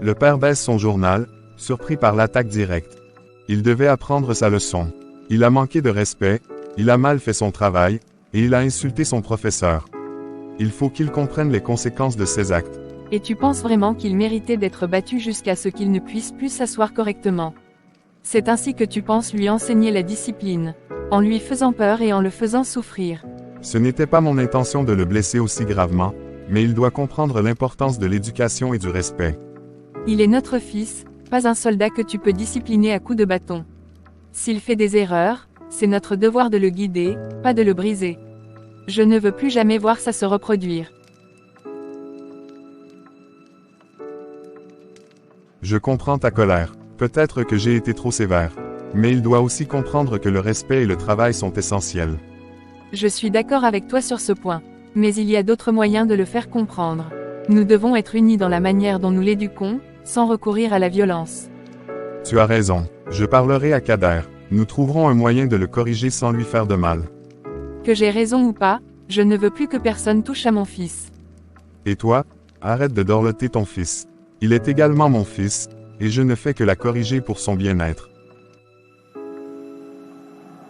Le père baisse son journal, surpris par l'attaque directe. Il devait apprendre sa leçon. Il a manqué de respect, il a mal fait son travail, et il a insulté son professeur. Il faut qu'il comprenne les conséquences de ses actes. Et tu penses vraiment qu'il méritait d'être battu jusqu'à ce qu'il ne puisse plus s'asseoir correctement? C'est ainsi que tu penses lui enseigner la discipline, en lui faisant peur et en le faisant souffrir. Ce n'était pas mon intention de le blesser aussi gravement, mais il doit comprendre l'importance de l'éducation et du respect. Il est notre fils, pas un soldat que tu peux discipliner à coups de bâton. S'il fait des erreurs, c'est notre devoir de le guider, pas de le briser. Je ne veux plus jamais voir ça se reproduire. Je comprends ta colère. Peut-être que j'ai été trop sévère. Mais il doit aussi comprendre que le respect et le travail sont essentiels. Je suis d'accord avec toi sur ce point. Mais il y a d'autres moyens de le faire comprendre. Nous devons être unis dans la manière dont nous l'éduquons, sans recourir à la violence. Tu as raison. Je parlerai à Kader. Nous trouverons un moyen de le corriger sans lui faire de mal. Que j'ai raison ou pas, je ne veux plus que personne touche à mon fils. Et toi, arrête de dorloter ton fils. Il est également mon fils, et je ne fais que la corriger pour son bien-être.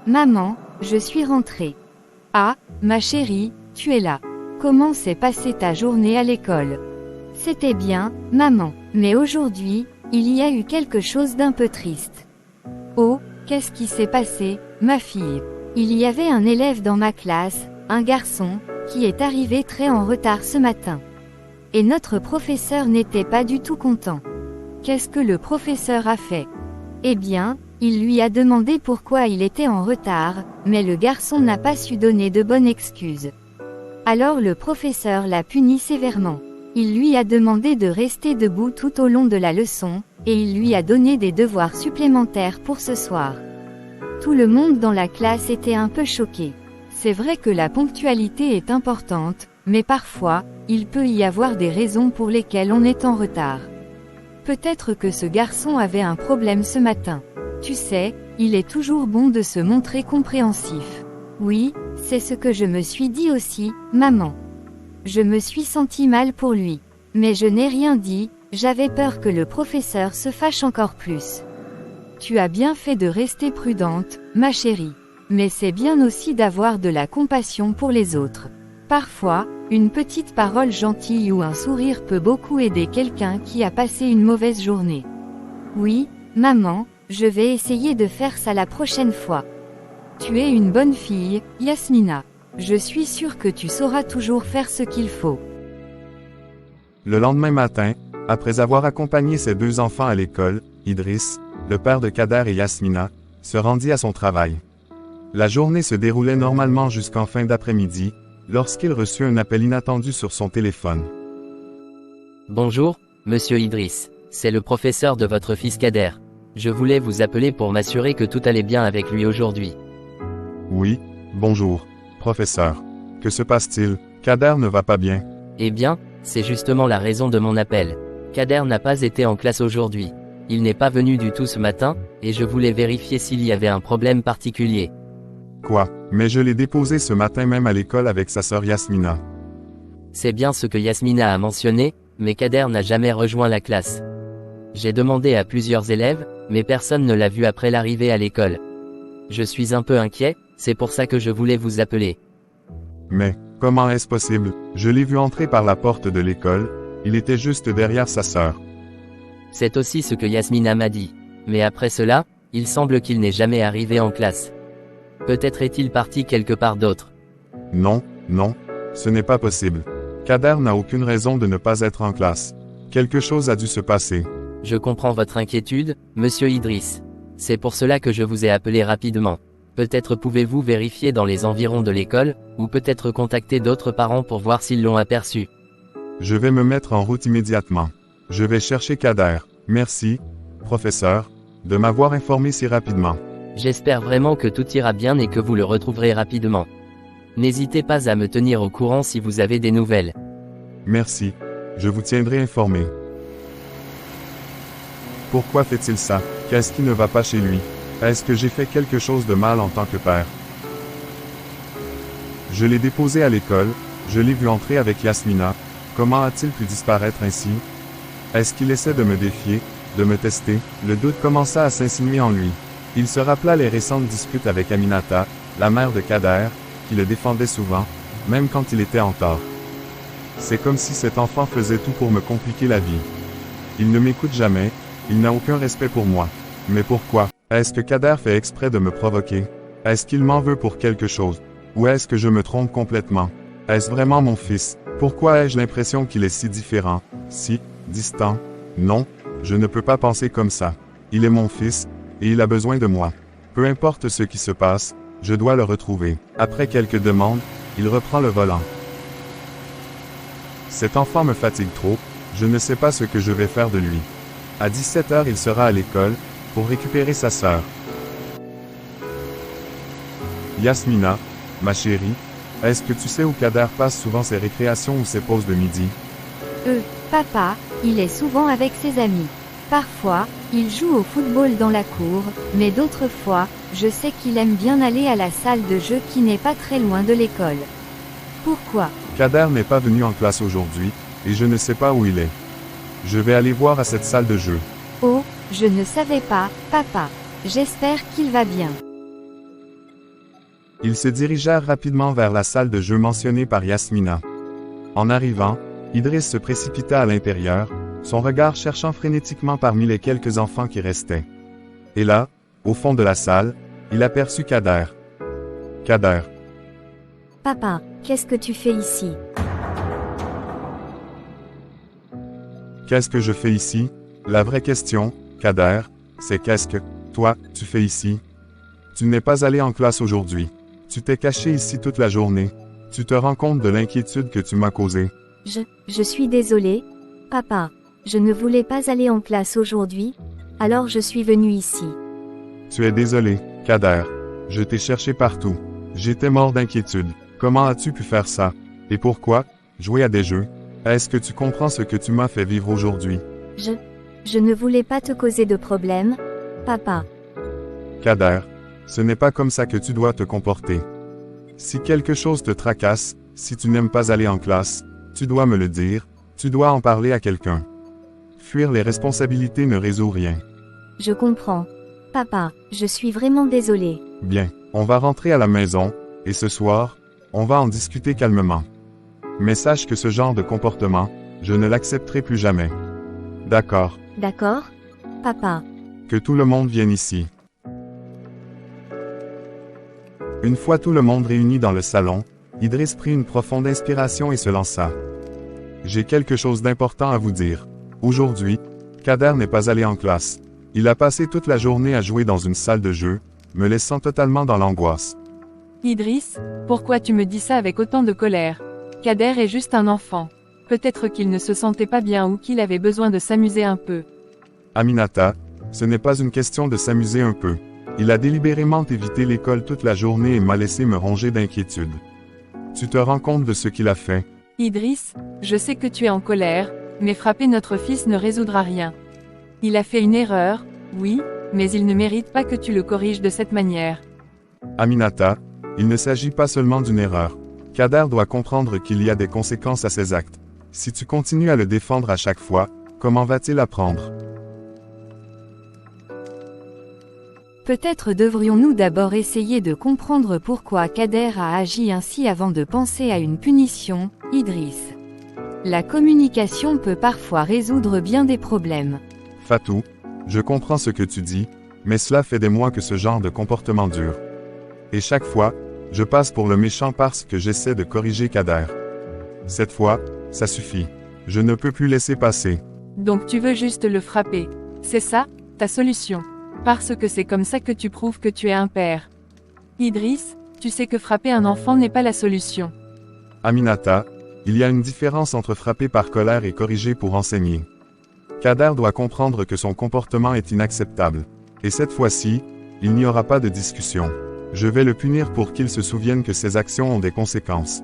Maman, je suis rentrée. Ah, ma chérie, tu es là. Comment s'est passée ta journée à l'école? C'était bien, maman, mais aujourd'hui, il y a eu quelque chose d'un peu triste. Oh, qu'est-ce qui s'est passé, ma fille? Il y avait un élève dans ma classe, un garçon, qui est arrivé très en retard ce matin. Et notre professeur n'était pas du tout content. Qu'est-ce que le professeur a fait? Eh bien, il lui a demandé pourquoi il était en retard, mais le garçon n'a pas su donner de bonnes excuses. Alors le professeur l'a puni sévèrement. Il lui a demandé de rester debout tout au long de la leçon, et il lui a donné des devoirs supplémentaires pour ce soir. Tout le monde dans la classe était un peu choqué. C'est vrai que la ponctualité est importante, mais parfois, il peut y avoir des raisons pour lesquelles on est en retard. Peut-être que ce garçon avait un problème ce matin. Tu sais, il est toujours bon de se montrer compréhensif. Oui, c'est ce que je me suis dit aussi, maman. Je me suis senti mal pour lui. Mais je n'ai rien dit, j'avais peur que le professeur se fâche encore plus. Tu as bien fait de rester prudente, ma chérie. Mais c'est bien aussi d'avoir de la compassion pour les autres. Parfois, une petite parole gentille ou un sourire peut beaucoup aider quelqu'un qui a passé une mauvaise journée. Oui, maman, je vais essayer de faire ça la prochaine fois. Tu es une bonne fille, Yasmina. Je suis sûre que tu sauras toujours faire ce qu'il faut. Le lendemain matin, après avoir accompagné ses deux enfants à l'école, Idriss, le père de Kader et Yasmina, se rendit à son travail. La journée se déroulait normalement jusqu'en fin d'après-midi, lorsqu'il reçut un appel inattendu sur son téléphone. Bonjour, monsieur Idriss. C'est le professeur de votre fils Kader. Je voulais vous appeler pour m'assurer que tout allait bien avec lui aujourd'hui. Oui, bonjour, professeur. Que se passe-t-il? Kader ne va pas bien. Eh bien, c'est justement la raison de mon appel. Kader n'a pas été en classe aujourd'hui. Il n'est pas venu du tout ce matin, et je voulais vérifier s'il y avait un problème particulier. Quoi? Mais je l'ai déposé ce matin même à l'école avec sa sœur Yasmina. C'est bien ce que Yasmina a mentionné, mais Kader n'a jamais rejoint la classe. J'ai demandé à plusieurs élèves, mais personne ne l'a vu après l'arrivée à l'école. Je suis un peu inquiet, c'est pour ça que je voulais vous appeler. Mais, comment est-ce possible? Je l'ai vu entrer par la porte de l'école, il était juste derrière sa sœur. C'est aussi ce que Yasmina m'a dit. Mais après cela, il semble qu'il n'est jamais arrivé en classe. Peut-être est-il parti quelque part d'autre. Non, ce n'est pas possible. Kader n'a aucune raison de ne pas être en classe. Quelque chose a dû se passer. Je comprends votre inquiétude, monsieur Idriss. C'est pour cela que je vous ai appelé rapidement. Peut-être pouvez-vous vérifier dans les environs de l'école, ou peut-être contacter d'autres parents pour voir s'ils l'ont aperçu. Je vais me mettre en route immédiatement. Je vais chercher Kader. Merci, professeur, de m'avoir informé si rapidement. J'espère vraiment que tout ira bien et que vous le retrouverez rapidement. N'hésitez pas à me tenir au courant si vous avez des nouvelles. Merci, je vous tiendrai informé. Pourquoi fait-il ça? Qu'est-ce qui ne va pas chez lui? Est-ce que j'ai fait quelque chose de mal en tant que père? Je l'ai déposé à l'école, je l'ai vu entrer avec Yasmina. Comment a-t-il pu disparaître ainsi? Est-ce qu'il essaie de me défier, de me tester? Le doute commença à s'insinuer en lui. Il se rappela les récentes disputes avec Aminata, la mère de Kader, qui le défendait souvent, même quand il était en tort. C'est comme si cet enfant faisait tout pour me compliquer la vie. Il ne m'écoute jamais, il n'a aucun respect pour moi. Mais pourquoi? Est-ce que Kader fait exprès de me provoquer? Est-ce qu'il m'en veut pour quelque chose? Ou est-ce que je me trompe complètement? Est-ce vraiment mon fils? Pourquoi ai-je l'impression qu'il est si différent, si distant? Non, je ne peux pas penser comme ça. Il est mon fils, et il a besoin de moi. Peu importe ce qui se passe, je dois le retrouver. Après quelques demandes, il reprend le volant. Cet enfant me fatigue trop, je ne sais pas ce que je vais faire de lui. À 17h il sera à l'école, pour récupérer sa sœur. Yasmina, ma chérie, est-ce que tu sais où Kader passe souvent ses récréations ou ses pauses de midi? Papa, il est souvent avec ses amis. Parfois, il joue au football dans la cour, mais d'autres fois, je sais qu'il aime bien aller à la salle de jeu qui n'est pas très loin de l'école. Pourquoi? Kader n'est pas venu en classe aujourd'hui, et je ne sais pas où il est. Je vais aller voir à cette salle de jeu. Oh, je ne savais pas, papa. J'espère qu'il va bien. Ils se dirigèrent rapidement vers la salle de jeu mentionnée par Yasmina. En arrivant, Idriss se précipita à l'intérieur, son regard cherchant frénétiquement parmi les quelques enfants qui restaient. Et là, au fond de la salle, il aperçut Kader. Kader. Papa, qu'est-ce que tu fais ici? Qu'est-ce que je fais ici? La vraie question, Kader, c'est qu'est-ce que, toi, tu fais ici? Tu n'es pas allé en classe aujourd'hui. Tu t'es caché ici toute la journée. Tu te rends compte de l'inquiétude que tu m'as causée. Je suis désolée, papa. Je ne voulais pas aller en classe aujourd'hui, alors je suis venue ici. Tu es désolé, Kader. Je t'ai cherché partout. J'étais mort d'inquiétude. Comment as-tu pu faire ça? Et pourquoi? Jouer à des jeux? Est-ce que tu comprends ce que tu m'as fait vivre aujourd'hui? Je ne voulais pas te causer de problème, papa. Kader, ce n'est pas comme ça que tu dois te comporter. Si quelque chose te tracasse, si tu n'aimes pas aller en classe, tu dois me le dire, tu dois en parler à quelqu'un. Fuir les responsabilités ne résout rien. Je comprends. Papa, je suis vraiment désolée. Bien, on va rentrer à la maison, et ce soir, on va en discuter calmement. Mais sache que ce genre de comportement, je ne l'accepterai plus jamais. D'accord. D'accord? Papa. Que tout le monde vienne ici. Une fois tout le monde réuni dans le salon, Idriss prit une profonde inspiration et se lança. J'ai quelque chose d'important à vous dire. Aujourd'hui, Kader n'est pas allé en classe. Il a passé toute la journée à jouer dans une salle de jeu, me laissant totalement dans l'angoisse. Idriss, pourquoi tu me dis ça avec autant de colère? Kader est juste un enfant. Peut-être qu'il ne se sentait pas bien ou qu'il avait besoin de s'amuser un peu. Aminata, ce n'est pas une question de s'amuser un peu. Il a délibérément évité l'école toute la journée et m'a laissé me ronger d'inquiétude. Tu te rends compte de ce qu'il a fait? Idriss, je sais que tu es en colère, mais frapper notre fils ne résoudra rien. Il a fait une erreur, oui, mais il ne mérite pas que tu le corriges de cette manière. Aminata, il ne s'agit pas seulement d'une erreur. Kader doit comprendre qu'il y a des conséquences à ses actes. Si tu continues à le défendre à chaque fois, comment va-t-il apprendre? Peut-être devrions-nous d'abord essayer de comprendre pourquoi Kader a agi ainsi avant de penser à une punition, Idriss. La communication peut parfois résoudre bien des problèmes. Fatou, je comprends ce que tu dis, mais cela fait des mois que ce genre de comportement dure. Et chaque fois, je passe pour le méchant parce que j'essaie de corriger Kader. Cette fois, ça suffit. Je ne peux plus laisser passer. Donc tu veux juste le frapper. C'est ça, ta solution. Parce que c'est comme ça que tu prouves que tu es un père. Idriss, tu sais que frapper un enfant n'est pas la solution. Aminata, il y a une différence entre frapper par colère et corriger pour enseigner. Kader doit comprendre que son comportement est inacceptable. Et cette fois-ci, il n'y aura pas de discussion. Je vais le punir pour qu'il se souvienne que ses actions ont des conséquences.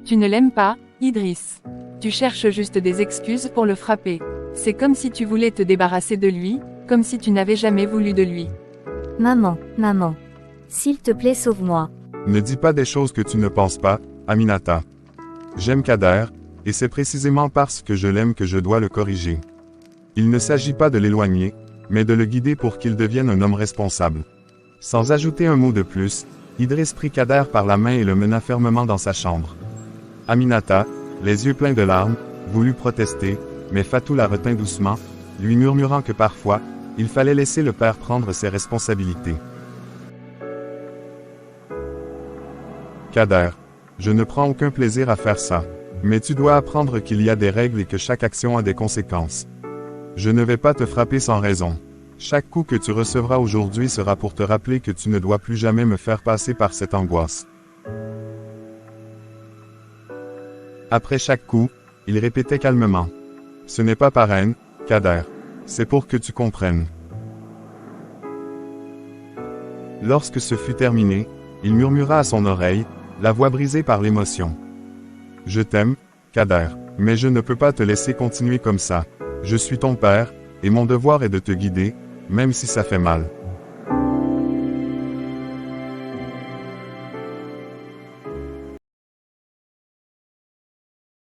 Tu ne l'aimes pas, Idriss. Tu cherches juste des excuses pour le frapper. C'est comme si tu voulais te débarrasser de lui, comme si tu n'avais jamais voulu de lui. Maman, s'il te plaît sauve-moi. Ne dis pas des choses que tu ne penses pas, Aminata. J'aime Kader, et c'est précisément parce que je l'aime que je dois le corriger. Il ne s'agit pas de l'éloigner, mais de le guider pour qu'il devienne un homme responsable. Sans ajouter un mot de plus, Idriss prit Kader par la main et le mena fermement dans sa chambre. Aminata, les yeux pleins de larmes, voulut protester, mais Fatou la retint doucement, lui murmurant que parfois, il fallait laisser le père prendre ses responsabilités. Kader, je ne prends aucun plaisir à faire ça. Mais tu dois apprendre qu'il y a des règles et que chaque action a des conséquences. Je ne vais pas te frapper sans raison. Chaque coup que tu recevras aujourd'hui sera pour te rappeler que tu ne dois plus jamais me faire passer par cette angoisse. Après chaque coup, il répétait calmement. Ce n'est pas par haine, Kader. C'est pour que tu comprennes. Lorsque ce fut terminé, il murmura à son oreille, la voix brisée par l'émotion. Je t'aime, Kader, mais je ne peux pas te laisser continuer comme ça. Je suis ton père, et mon devoir est de te guider, même si ça fait mal.